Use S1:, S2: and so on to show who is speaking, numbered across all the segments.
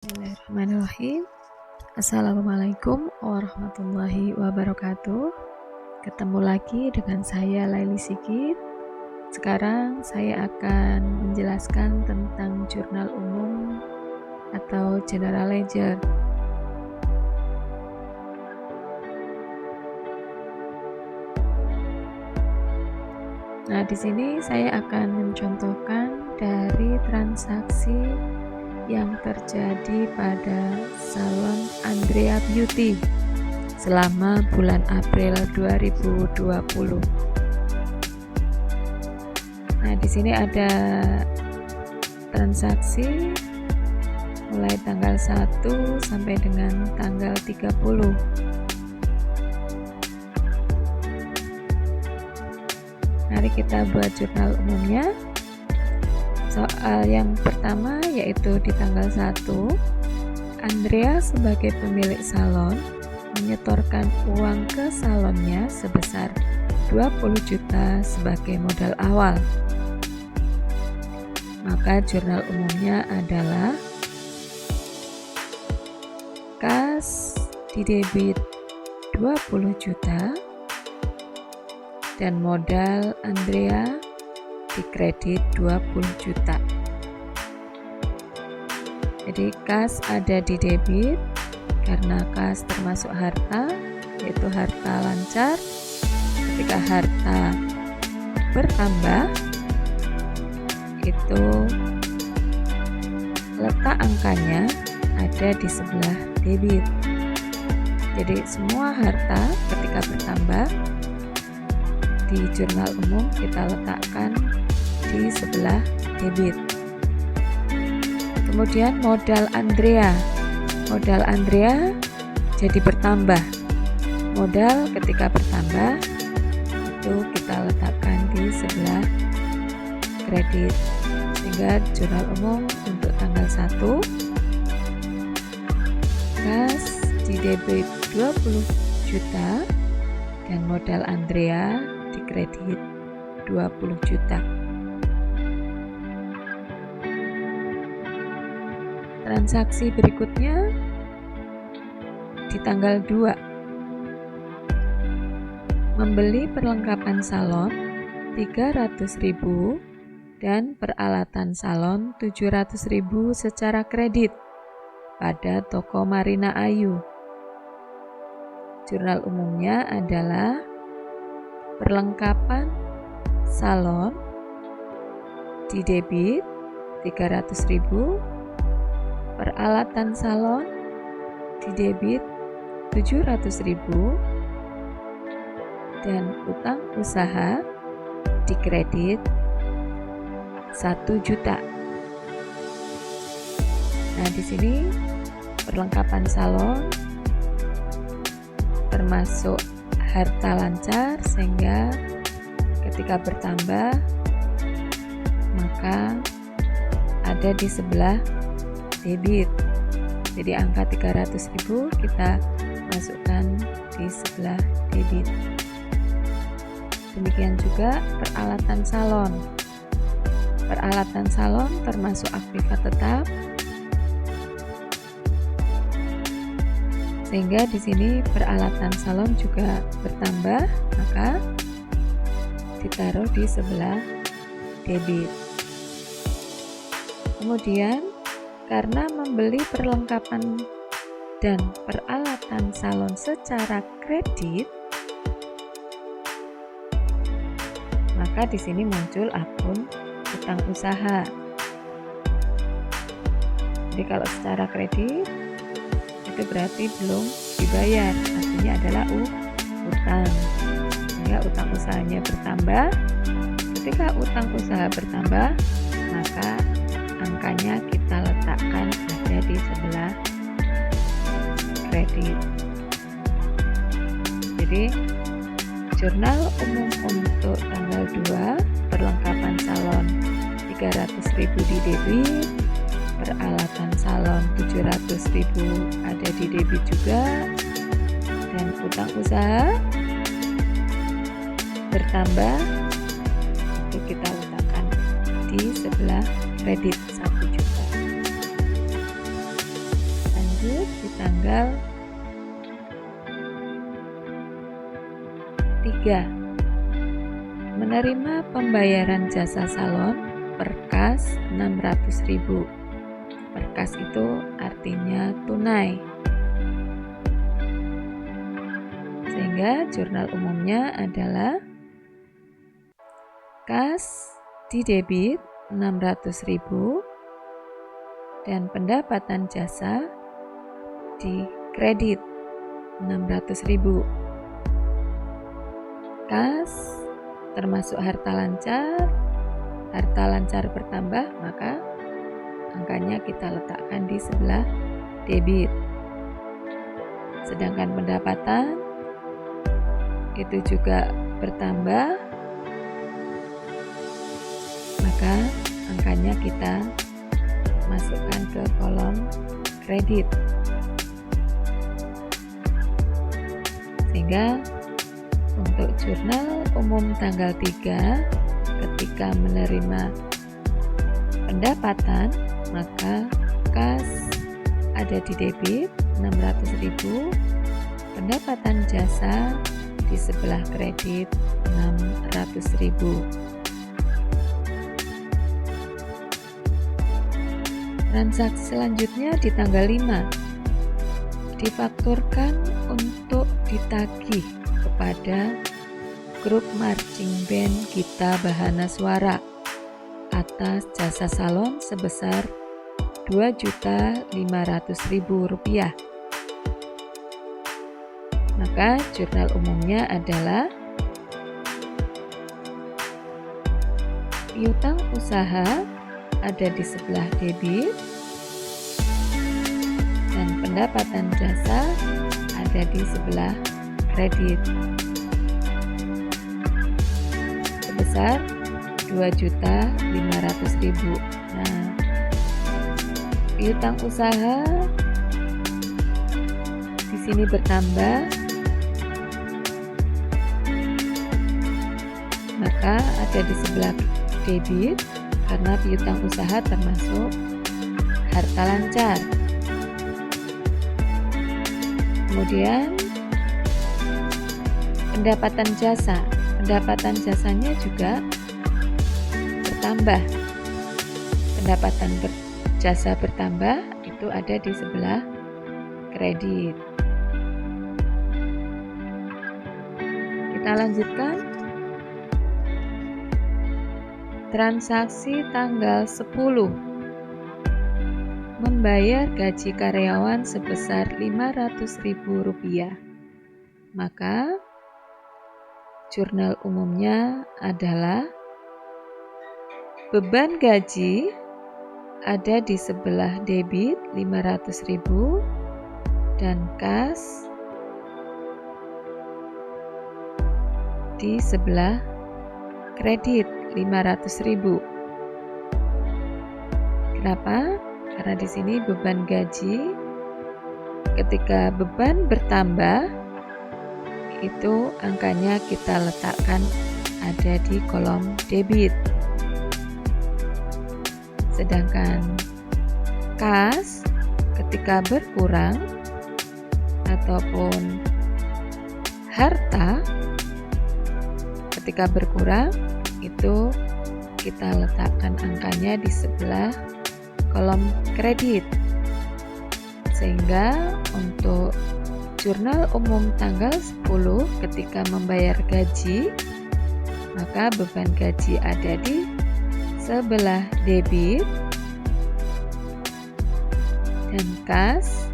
S1: Bismillahirrahmanirrahim. Assalamualaikum warahmatullahi wabarakatuh. Ketemu lagi dengan saya Laili Sigit. Sekarang saya akan menjelaskan tentang jurnal umum atau general ledger. Nah, di sini saya akan mencontohkan dari transaksi yang terjadi pada salon Andrea Beauty selama bulan April 2020. Nah, di sini ada transaksi mulai tanggal 1 sampai dengan tanggal 30. Mari kita buat jurnal umumnya. Soal yang pertama yaitu di tanggal 1, Andrea sebagai pemilik salon menyetorkan uang ke salonnya sebesar 20 juta sebagai modal awal. Maka jurnal umumnya adalah kas didebit 20 juta dan modal Andrea dikredit 20 juta. Jadi kas ada di debit karena kas termasuk harta, yaitu harta lancar. Ketika harta bertambah, itu letak angkanya ada di sebelah debit. Jadi semua harta ketika bertambah di jurnal umum kita letakkan di sebelah debit. Kemudian modal Andrea jadi bertambah. Modal ketika bertambah itu kita letakkan di sebelah kredit, sehingga jurnal umum untuk tanggal 1 kas di debit 20 juta dan modal Andrea dikredit 20 juta. Transaksi berikutnya di tanggal 2, membeli perlengkapan salon 300.000 dan peralatan salon 700.000 secara kredit pada toko Marina Ayu. Jurnal umumnya adalah perlengkapan salon di debit 300.000, peralatan salon di debit 700.000 dan utang usaha di kredit 1 juta. Nah, di sini perlengkapan salon termasuk harta lancar, sehingga ketika bertambah maka ada di sebelah debit. Jadi angka 300.000 kita masukkan di sebelah debit. Demikian juga peralatan salon. Peralatan salon termasuk aktiva tetap, sehingga di sini peralatan salon juga bertambah, maka ditaruh di sebelah debit. Kemudian karena membeli perlengkapan dan peralatan salon secara kredit, maka di sini muncul akun utang usaha. Jadi kalau secara kredit itu berarti belum dibayar, artinya adalah utang, sehingga utang usahanya bertambah. Ketika utang usaha bertambah, maka angkanya kita letakkan ada di sebelah kredit. Jadi jurnal umum untuk tanggal 2, perlengkapan salon 300.000 di debit, peralatan salon 700.000 ada di debit juga, dan utang usaha bertambah itu kita letakkan di sebelah kredit 1 juta. lanjut di tanggal 3. Menerima pembayaran jasa salon per kas 600.000. Per kas itu artinya tunai. Sehingga jurnal umumnya adalah kas di debit 600.000 dan pendapatan jasa di kredit 600.000. Kas termasuk harta lancar bertambah, maka angkanya kita letakkan di sebelah debit. Sedangkan pendapatan itu juga bertambah, maka angkanya kita masukkan ke kolom kredit. Sehingga untuk jurnal umum tanggal 3 ketika menerima pendapatan, maka kas ada di debit 600.000, pendapatan jasa di sebelah kredit 600.000. Transaksi selanjutnya di tanggal 5 difakturkan untuk ditagih kepada grup marching band Gita Bahana Suara atas jasa salon sebesar Rp2.500.000. Maka jurnal umumnya adalah piutang usaha ada di sebelah debit dan pendapatan jasa ada di sebelah kredit sebesar Rp2.500.000. Nah, piutang usaha di sini bertambah, maka ada di sebelah debit karena piutang usaha termasuk harta lancar. Kemudian pendapatan jasanya juga bertambah. Pendapatan jasa bertambah itu ada di sebelah kredit. Kita lanjutkan. Transaksi tanggal 10. Membayar gaji karyawan sebesar Rp500.000. Maka jurnal umumnya adalah beban gaji ada di sebelah debit 500.000 dan kas di sebelah kredit 500.000. Kenapa? Karena di sini beban gaji, ketika beban bertambah, itu angkanya kita letakkan ada di kolom debit. Sedangkan kas ketika berkurang ataupun harta ketika berkurang, itu kita letakkan angkanya di sebelah kolom kredit. Sehingga untuk jurnal umum tanggal 10 ketika membayar gaji, maka beban gaji ada di sebelah debit dan kas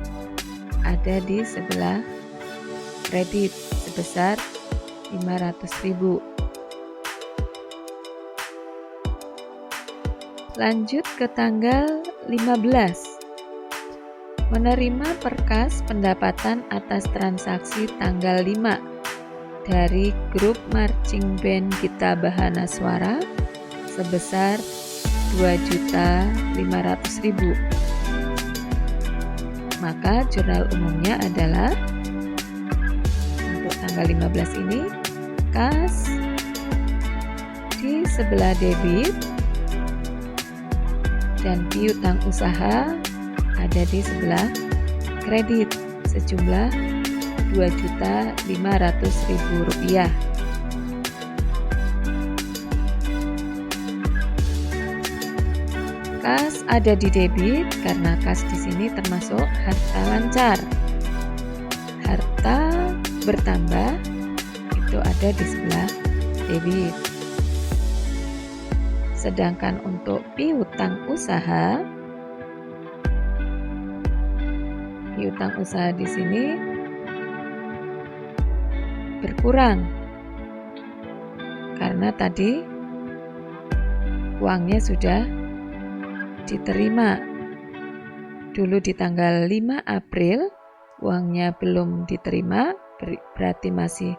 S1: ada di sebelah kredit sebesar Rp500.000. Lanjut ke tanggal 15. Menerima perkas pendapatan atas transaksi tanggal 5 dari grup marching band Gita Bahana Suara sebesar Rp2.500.000. Maka jurnal umumnya adalah untuk tanggal 15 ini kas di sebelah debit dan piutang usaha ada di sebelah kredit sejumlah Rp2.500.000. Kas ada di debit karena kas di sini termasuk harta lancar. Harta bertambah itu ada di sebelah debit. Sedangkan untuk piutang usaha di sini berkurang karena tadi uangnya sudah diterima. Dulu di tanggal 5 April uangnya belum diterima, berarti masih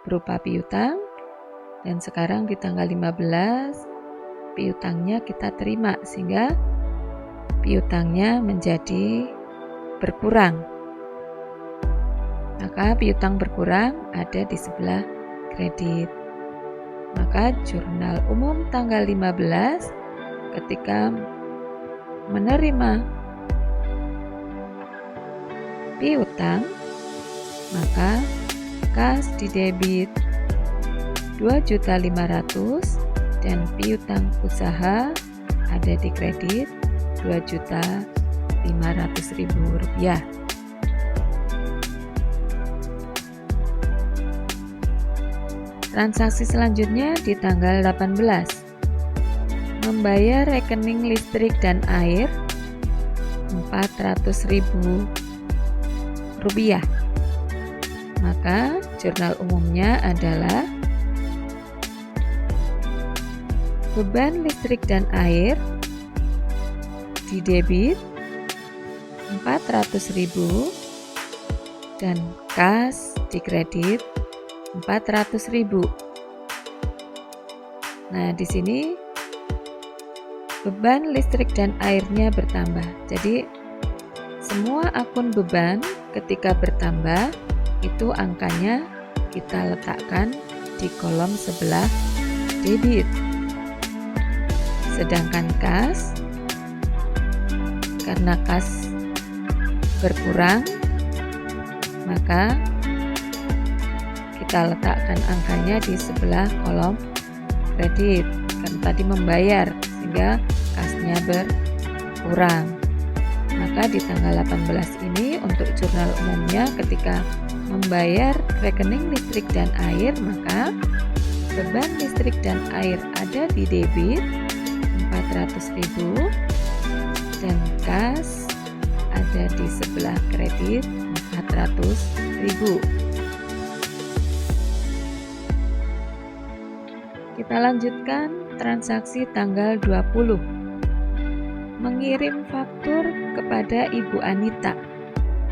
S1: berupa piutang, dan sekarang di tanggal 15 piutangnya kita terima sehingga piutangnya menjadi berkurang. Maka piutang berkurang ada di sebelah kredit. Maka jurnal umum tanggal 15 ketika menerima piutang, maka kas di debit 2.500.000 dan piutang usaha ada di kredit Rp2.500.000. Transaksi selanjutnya di tanggal 18. Membayar rekening listrik dan air Rp400.000. Maka jurnal umumnya adalah beban listrik dan air di debit Rp400.000 dan kas di kredit Rp400.000. Nah, di sini beban listrik dan airnya bertambah. Jadi semua akun beban ketika bertambah itu angkanya kita letakkan di kolom sebelah debit. Sedangkan kas, karena kas berkurang, maka kita letakkan angkanya di sebelah kolom kredit karena tadi membayar sehingga kasnya berkurang. Maka di tanggal 18 ini untuk jurnal umumnya ketika membayar rekening listrik dan air, maka beban listrik dan air ada di debit Rp400.000 dan kas ada di sebelah kredit Rp400.000. Kita lanjutkan transaksi tanggal 20. Mengirim faktur kepada Ibu Anita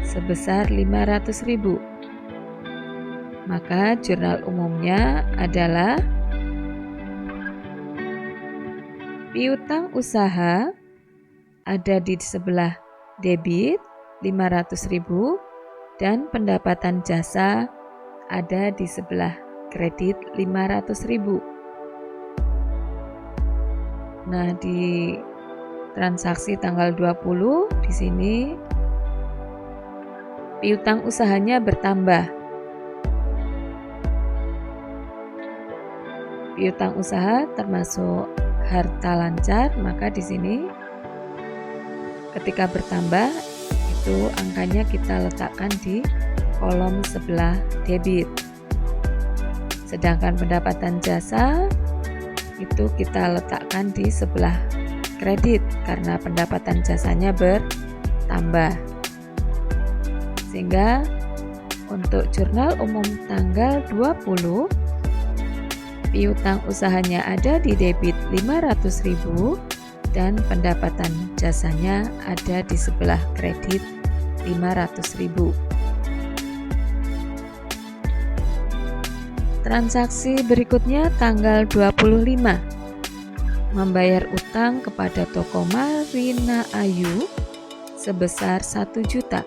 S1: sebesar Rp500.000. Maka jurnal umumnya adalah piutang usaha ada di sebelah debit Rp500.000 dan pendapatan jasa ada di sebelah kredit Rp500.000. Nah, di transaksi tanggal 20 di sini piutang usahanya bertambah. Piutang usaha termasuk harta lancar, maka di sini ketika bertambah itu angkanya kita letakkan di kolom sebelah debit. Sedangkan pendapatan jasa itu kita letakkan di sebelah kredit karena pendapatan jasanya bertambah. Sehingga untuk jurnal umum tanggal 20 piutang usahanya ada di debit Rp500.000 dan pendapatan jasanya ada di sebelah kredit Rp500.000. Transaksi berikutnya tanggal 25. Membayar utang kepada toko Marina Ayu sebesar 1 juta.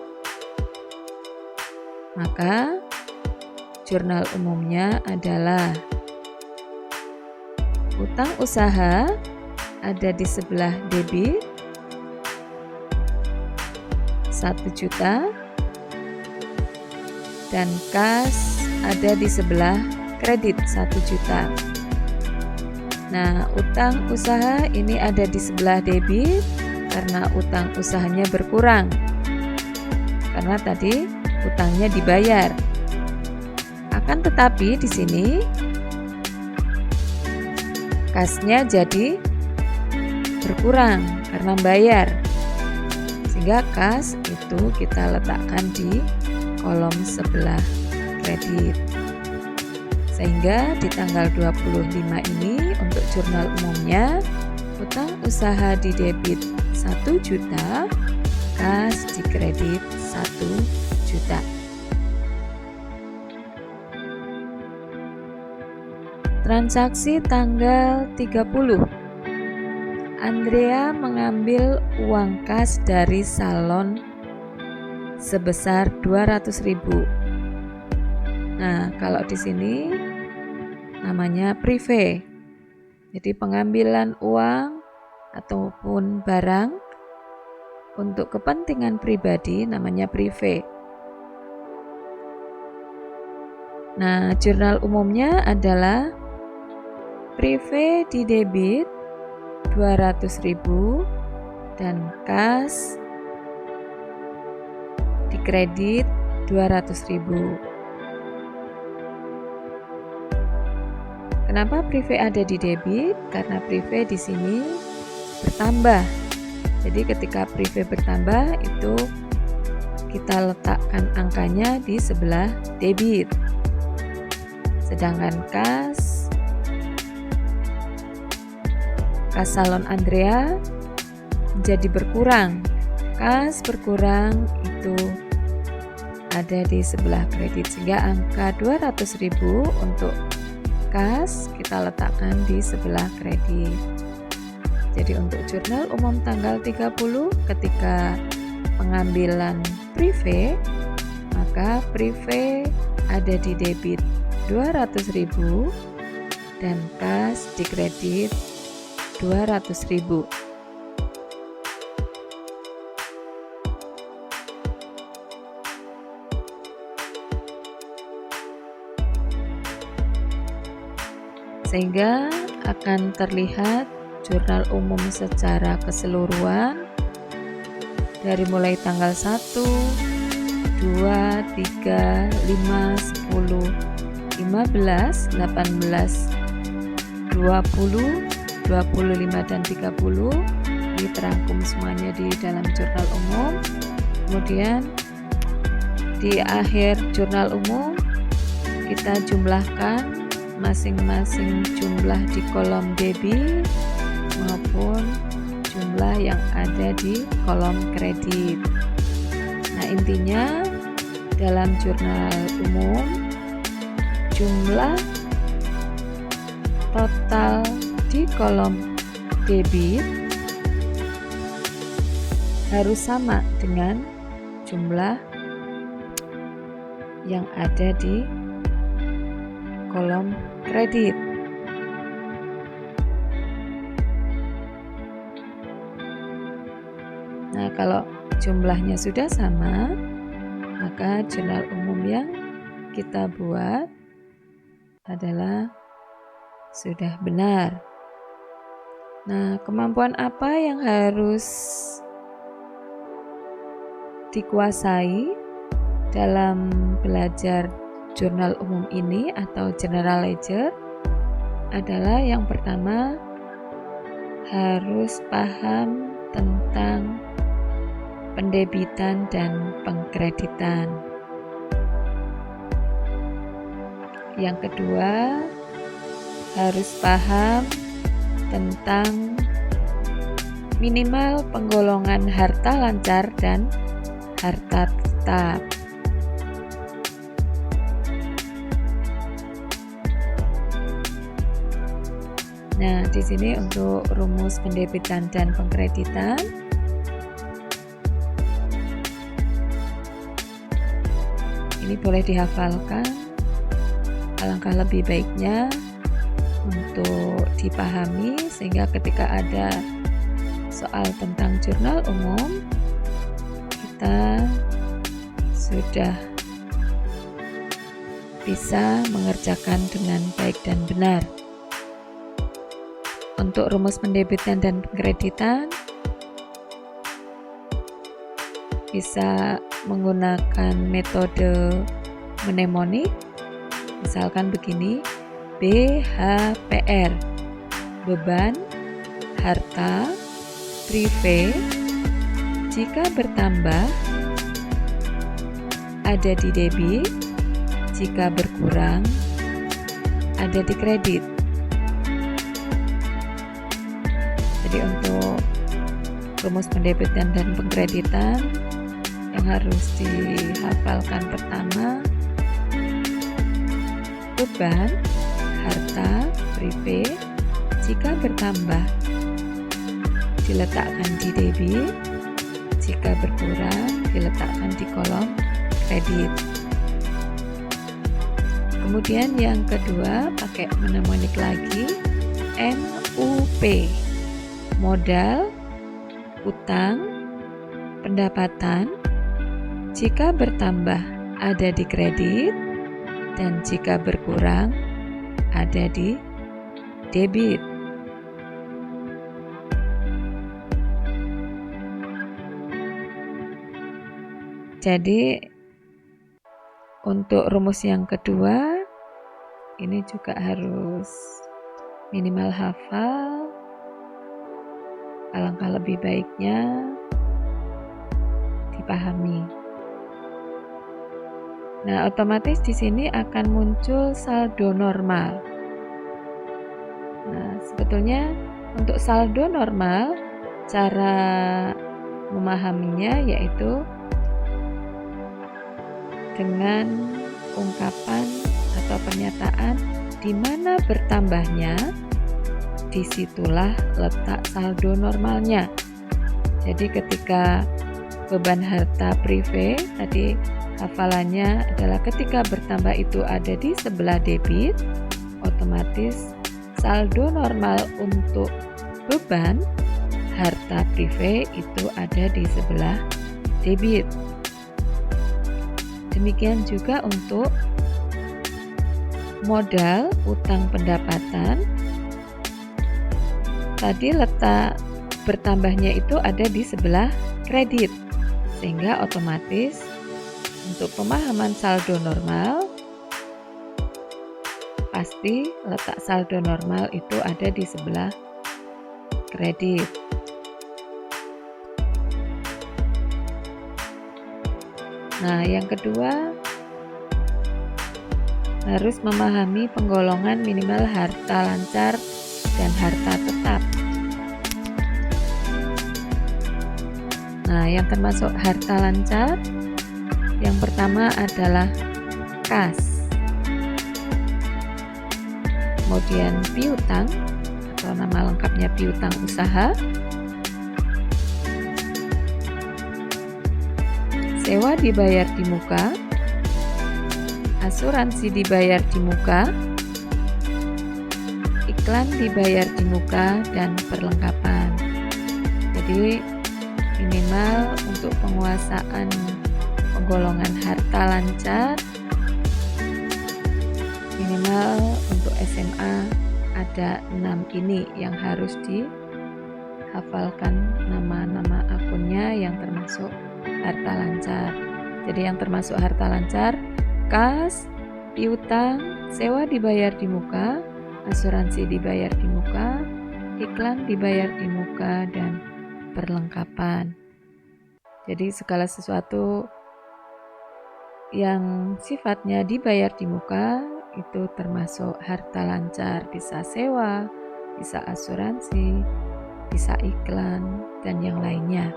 S1: Maka jurnal umumnya adalah utang usaha ada di sebelah debit 1 juta dan kas ada di sebelah kredit 1 juta. Nah, utang usaha ini ada di sebelah debit karena utang usahanya berkurang. Karena tadi utangnya dibayar. Akan tetapi di sini kasnya jadi berkurang karena bayar. Sehingga kas itu kita letakkan di kolom sebelah kredit. Sehingga di tanggal 25 ini untuk jurnal umumnya utang usaha di debit 1 juta, kas di kredit 1 juta. Transaksi tanggal 30. Andrea mengambil uang kas dari salon sebesar 200.000. Nah, kalau di sini namanya privé. Jadi pengambilan uang ataupun barang untuk kepentingan pribadi namanya privé. Nah, jurnal umumnya adalah privé di debit 200.000 dan kas di kredit 200.000. Kenapa privé ada di debit? Karena privé di sini bertambah. Jadi ketika privé bertambah itu kita letakkan angkanya di sebelah debit. Sedangkan kas salon Andrea menjadi berkurang. Kas berkurang itu ada di sebelah kredit, sehingga angka 200.000 untuk kas kita letakkan di sebelah kredit. Jadi untuk jurnal umum tanggal 30 ketika pengambilan privé, maka privé ada di debit 200.000 dan kas di kredit 200.000. Sehingga akan terlihat jurnal umum secara keseluruhan dari mulai tanggal 1, 2, 3, 5, 10, 15, 18, 20, 25 dan 30 ini terangkum semuanya di dalam jurnal umum. Kemudian di akhir jurnal umum kita jumlahkan masing-masing jumlah di kolom debit maupun jumlah yang ada di kolom kredit. Nah, intinya dalam jurnal umum jumlah total di kolom debit harus sama dengan jumlah yang ada di kolom kredit. Nah, kalau jumlahnya sudah sama, maka jurnal umum yang kita buat adalah sudah benar. Nah, kemampuan apa yang harus dikuasai dalam belajar jurnal umum ini atau general ledger adalah yang pertama harus paham tentang pendebitan dan pengkreditan. Yang kedua harus paham tentang minimal penggolongan harta lancar dan harta tetap. Nah, di sini untuk rumus pendebitan dan pengkreditan ini boleh dihafalkan. Alangkah lebih baiknya untuk dipahami sehingga ketika ada soal tentang jurnal umum kita sudah bisa mengerjakan dengan baik dan benar. Untuk rumus pendebitan dan pengkreditan bisa menggunakan metode mnemonik. Misalkan begini, BHPR, beban, harta, prive, jika bertambah ada di debit, jika berkurang ada di kredit. Jadi untuk rumus pendebitan dan pengkreditan yang harus dihafalkan pertama, beban, harta, prive, jika bertambah diletakkan di debit, jika berkurang diletakkan di kolom kredit. Kemudian yang kedua pakai mnemonik lagi, MUP, modal, utang, pendapatan, jika bertambah ada di kredit dan jika berkurang ada di debit. Jadi untuk rumus yang kedua ini juga harus minimal hafal. Alangkah lebih baiknya dipahami. Nah, otomatis di sini akan muncul saldo normal. Nah, sebetulnya untuk saldo normal cara memahaminya yaitu dengan ungkapan atau pernyataan di mana bertambahnya, disitulah letak saldo normalnya. Jadi ketika beban harta prive tadi hafalannya adalah ketika bertambah itu ada di sebelah debit, otomatis saldo normal untuk beban harta prive itu ada di sebelah debit. Demikian juga untuk modal utang pendapatan. Tadi letak bertambahnya itu ada di sebelah kredit, sehingga otomatis untuk pemahaman saldo normal pasti letak saldo normal itu ada di sebelah kredit. Nah, yang kedua harus memahami penggolongan minimal harta lancar dan harta tetap. Nah, yang termasuk harta lancar yang pertama adalah kas, kemudian piutang atau nama lengkapnya piutang usaha, sewa dibayar di muka, asuransi dibayar di muka, iklan dibayar di muka, dan perlengkapan. Jadi minimal untuk penguasaan penggolongan harta lancar, minimal untuk SMA ada 6 ini yang harus dihafalkan nama-nama akunnya yang termasuk harta lancar. Jadi yang termasuk harta lancar, kas, piutang, sewa dibayar di muka, asuransi dibayar di muka, iklan dibayar di muka, dan perlengkapan. Jadi segala sesuatu yang sifatnya dibayar di muka itu termasuk harta lancar, bisa sewa, bisa asuransi, bisa iklan, dan yang lainnya.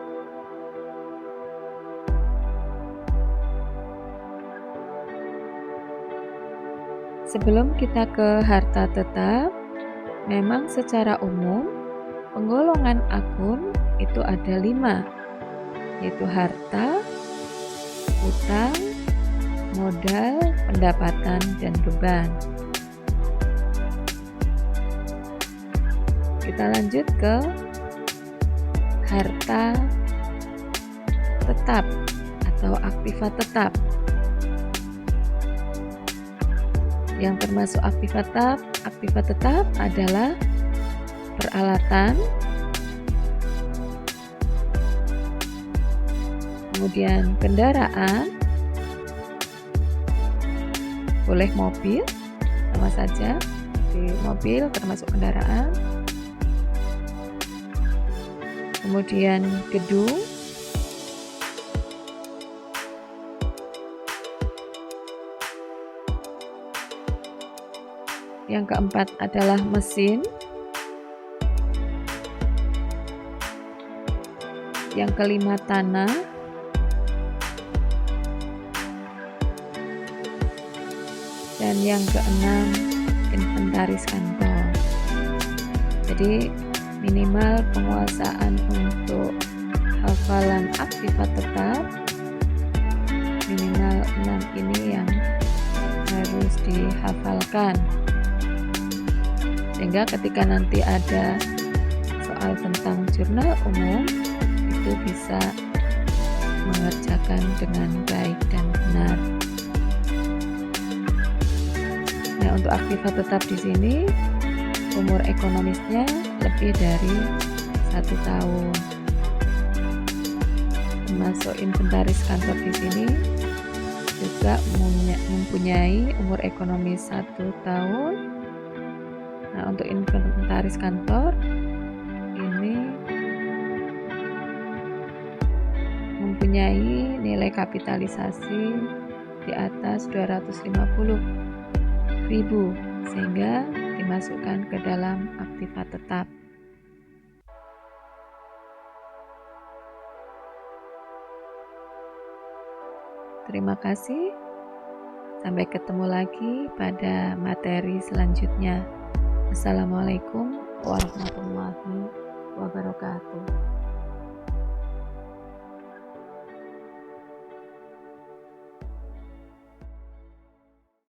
S1: Sebelum kita ke harta tetap, memang secara umum penggolongan akun itu ada 5, yaitu harta, utang, modal, pendapatan, dan beban. Kita lanjut ke harta tetap atau aktiva tetap. Yang termasuk aktiva tetap adalah peralatan, kemudian kendaraan, boleh mobil, sama saja di mobil termasuk kendaraan, kemudian gedung, yang keempat adalah mesin, yang kelima tanah, dan yang keenam inventaris kantor. Jadi minimal penguasaan untuk hafalan aktiva tetap minimal 6 ini yang harus dihafalkan, sehingga ketika nanti ada soal tentang jurnal umum itu bisa mengerjakan dengan baik dan benar. Nah, untuk aktiva tetap di sini umur ekonomisnya lebih dari 1 tahun. Termasuk inventaris kantor di sini juga mempunyai umur ekonomis 1 tahun. Nah, untuk inventaris kantor ini mempunyai nilai kapitalisasi di atas 250.000 sehingga dimasukkan ke dalam aktiva tetap. Terima kasih. Sampai ketemu lagi pada materi selanjutnya. Assalamualaikum warahmatullahi wabarakatuh.